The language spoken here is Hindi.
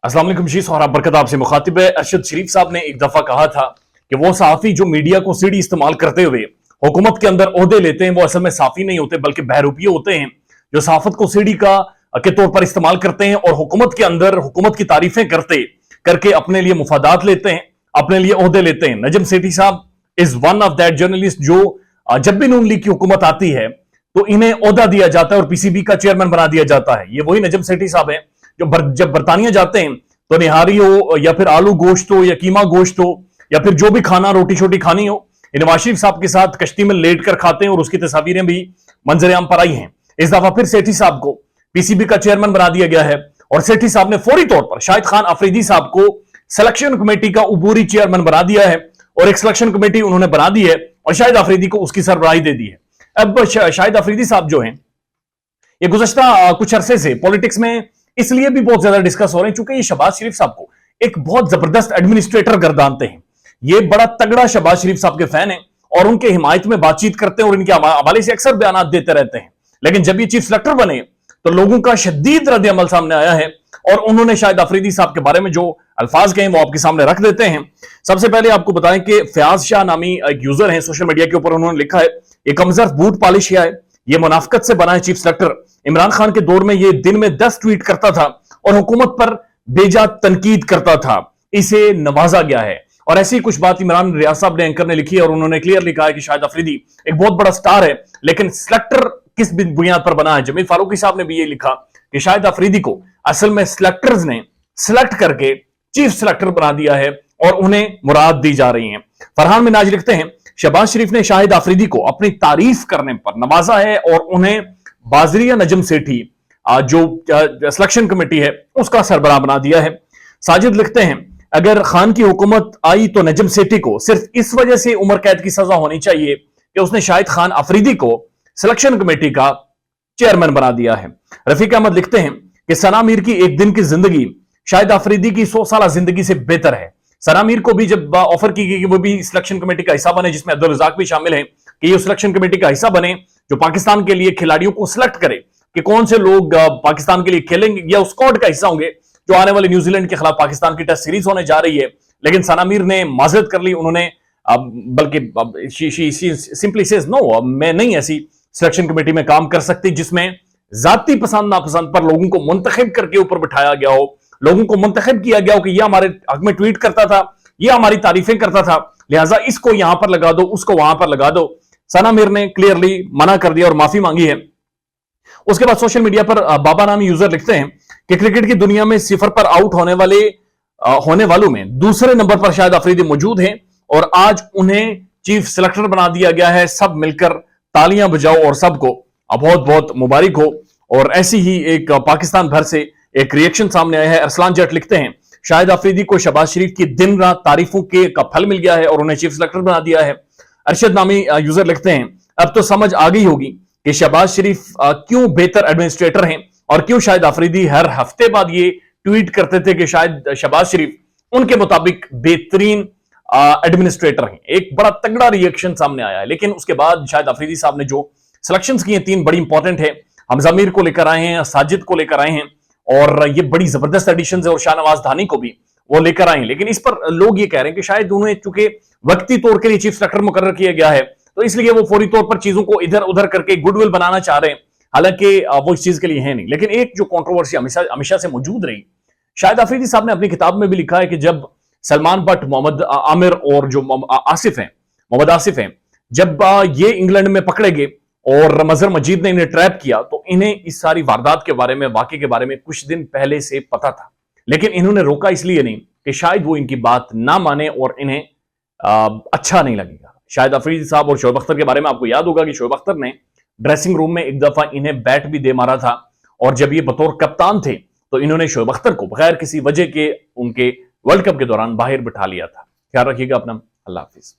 अस्सलाम वालेकुम जी, सोहराब बरकत आपसे मुखातिब है। अरशद शरीफ साहब ने एक दफा कहा था कि वो सहाफी जो मीडिया को सीढ़ी इस्तेमाल करते हुए हुकूमत के अंदर ओहदे लेते हैं वो असल में साफी नहीं होते बल्कि बहरूपिये होते हैं, जो सहाफत को सीढ़ी के तौर पर इस्तेमाल करते हैं और हुकूमत के अंदर हुकूमत की तारीफें करके अपने लिए मुफादात लेते हैं, अपने लिए ओहदे लेते हैं। नजम सेठी साहब is one of that journalist जो जब भी नून लीग की हुकूमत आती है तो इन्हें ओहदा दिया जाता है और पीसीबी का चेयरमैन बना दिया जाता है। ये वही नजम सेठी साहब हैं जो जब बरतानिया जाते हैं तो निहारी हो या फिर आलू गोश्त हो या कीमा गोश्त हो या फिर जो भी खाना रोटी छोटी खानी हो, नवाज शरीफ साहब के साथ कश्ती में लेट कर खाते हैं और उसकी तस्वीरें भी मंजरेआम पर आई हैं। इस दफा फिर सेठी साहब को पीसीबी का चेयरमैन बना दिया गया है और सेठी साहब ने फौरी तौर पर शाहिद खान अफरीदी साहब को सिलेक्शन कमेटी का उबूरी चेयरमैन बना दिया है और एक सिलेक्शन कमेटी उन्होंने बना दी है और शाहिद अफरीदी को उसकी सरबराही दे दी है। अब शाहिद अफरीदी साहब जो हैं ये गुज़श्ता कुछ अरसे से पॉलिटिक्स में इसलिए भी बहुत ज्यादा डिस्कस हो रहे हैं चूंकि ये शहबाज शरीफ साहब को एक बहुत जबरदस्त एडमिनिस्ट्रेटर गर्दानते हैं। ये बड़ा तगड़ा शहबाज शरीफ साहब के फैन हैं और उनके हिमायत में बातचीत करते हैं और इनके हवाले से अक्सर बयान देते रहते हैं। लेकिन जब ये चीफ सेलेक्टर बने तो लोगों का शदीद रद्द अमल सामने आया है और उन्होंने शाहिद अफरीदी साहब के बारे में जो अल्फाज कहे वो आपके सामने रख देते हैं। सबसे पहले आपको बताएं कि फयाज शाह नामी एक यूजर है सोशल मीडिया के ऊपर, उन्होंने लिखा है ये कमजोर बूट पॉलिश है, ये मुनाफिकत से बना है चीफ सेलेक्टर। इमरान खान के दौर में ये दिन में 10 ट्वीट करता था और हुकूमत पर बेजा तनकीद करता था, इसे नवाजा गया है। और ऐसी कुछ बात इमरान रियाज साहब ने एंकर ने लिखी है और उन्होंने क्लियरली कहा है कि शाहिद अफरीदी एक बहुत बड़ा स्टार है लेकिन सेलेक्टर किस बुनियाद पर बना है। जमील फारूकी साहब ने भी ये लिखा कि शाहिद अफरीदी को असल में सिलेक्टर्स ने सिलेक्ट करके चीफ सेलेक्टर बना दिया है और उन्हें मुराद दी जा रही है। फरहान मिनाज लिखते हैं शहबाज शरीफ ने शाहिद अफरीदी को अपनी तारीफ करने पर नवाजा है और उन्हें बाजरिया नजम सेठी जो सिलेक्शन कमेटी है उसका सरबराह बना दिया है। साजिद लिखते हैं अगर खान की हुकूमत आई तो नजम सेठी को सिर्फ इस वजह से उम्र कैद की सजा होनी चाहिए कि उसने शाहिद खान अफरीदी को सिलेक्शन कमेटी का चेयरमैन बना दिया है। रफीक अहमद लिखते हैं कि सना मीर की एक दिन की जिंदगी शाहिद अफरीदी की 100 साल जिंदगी से बेहतर है। सना मीर को भी जब ऑफर की गई कि वो भी सिलेक्शन कमेटी का हिस्सा बने, जिसमें अब्दुल रज़ाक भी शामिल है, कि ये सिलेक्शन कमेटी का हिस्सा बने जो पाकिस्तान के लिए खिलाड़ियों को सिलेक्ट करे कि कौन से लोग पाकिस्तान के लिए खेलेंगे या उस स्क्वाड का हिस्सा होंगे जो आने वाले न्यूजीलैंड के खिलाफ पाकिस्तान की टेस्ट सीरीज होने जा रही है। लेकिन सना मीर ने माजरत कर ली, उन्होंने बल्कि सिंपली सेज नो, मैं नहीं ऐसी सिलेक्शन कमेटी में काम कर सकती जिसमें जाती पसंद नापसंद पर लोगों को मुंतखब करके ऊपर बिठाया गया हो, लोगों को मुंतखब किया गया हो कि यह हमारे हक में ट्वीट करता था, यह हमारी तारीफें करता था, लिहाजा इसको यहां पर लगा दो, उसको वहां पर लगा दो। सना मीर ने क्लियरली मना कर दिया और माफी मांगी है। उसके बाद सोशल मीडिया पर बाबा नामी यूजर लिखते हैं कि क्रिकेट की दुनिया में सिफर पर आउट होने वालों में दूसरे नंबर पर शाहिद अफरीदी मौजूद हैं और आज उन्हें चीफ सेलेक्टर बना दिया गया है। सब मिलकर तालियां बजाओ और सबको बहुत बहुत मुबारक हो। और ऐसी ही एक पाकिस्तान भर से एक रिएक्शन सामने आया है। अरसलान जट लिखते हैं शाहिद अफरीदी को शहबाज शरीफ की दिन रात तारीफों का फल मिल गया है और उन्हें चीफ सेलेक्टर बना दिया है। अरशद नामी यूजर लिखते हैं अब तो समझ आ गई होगी कि शहबाज शरीफ क्यों बेहतर एडमिनिस्ट्रेटर हैं और क्यों शाहिद अफरीदी हर हफ्ते बाद ये ट्वीट करते थे कि शायद शहबाज शरीफ उनके मुताबिक बेहतरीन एडमिनिस्ट्रेटर हैं। एक बड़ा तगड़ा रिएक्शन सामने आया है। लेकिन उसके बाद शाहिद अफरीदी साहब ने जो सिलेक्शंस किए 3 बड़ी इंपॉर्टेंट है, हमजा मीर को लेकर आए हैं, साजिद को लेकर आए हैं और ये बड़ी जबरदस्त एडिशन है और शाहनवाज धानी को भी वो लेकर आए हैं। लेकिन इस पर लोग ये कह रहे हैं कि शायद उन्हें चूंकि वक्ती तौर के लिए चीफ सेलेक्टर मुकर्रर किया गया है तो इसलिए वो फौरी तौर पर चीजों को इधर उधर करके गुडविल बनाना चाह रहे हैं, हालांकि वो इस चीज के लिए है नहीं। लेकिन एक जो कंट्रोवर्सी हमेशा से मौजूद रही, शाहिद अफरीदी साहब ने अपनी किताब में भी लिखा है कि जब सलमान भट्ट, मोहम्मद आमिर और जो मोहम्मद आसिफ हैं, जब ये इंग्लैंड में पकड़े गए और मजहर मजीद ने इन्हें ट्रैप किया तो इन्हें इस सारी वारदात के बारे में, वाकई के बारे में कुछ दिन पहले से पता था। लेकिन इन्होंने रोका इसलिए नहीं कि शायद वो इनकी बात ना माने और इन्हें अच्छा नहीं लगेगा। शाहिद अफरीदी साहब और शोएब अख्तर के बारे में आपको याद होगा कि शोएब अख्तर ने ड्रेसिंग रूम में एक दफा इन्हें बैट भी दे मारा था और जब ये बतौर कप्तान थे तो इन्होंने शोएब अख्तर को बगैर किसी वजह के उनके वर्ल्ड कप के दौरान बाहर बिठा लिया था। ख्याल रखिएगा अपना। अल्लाह हाफिज।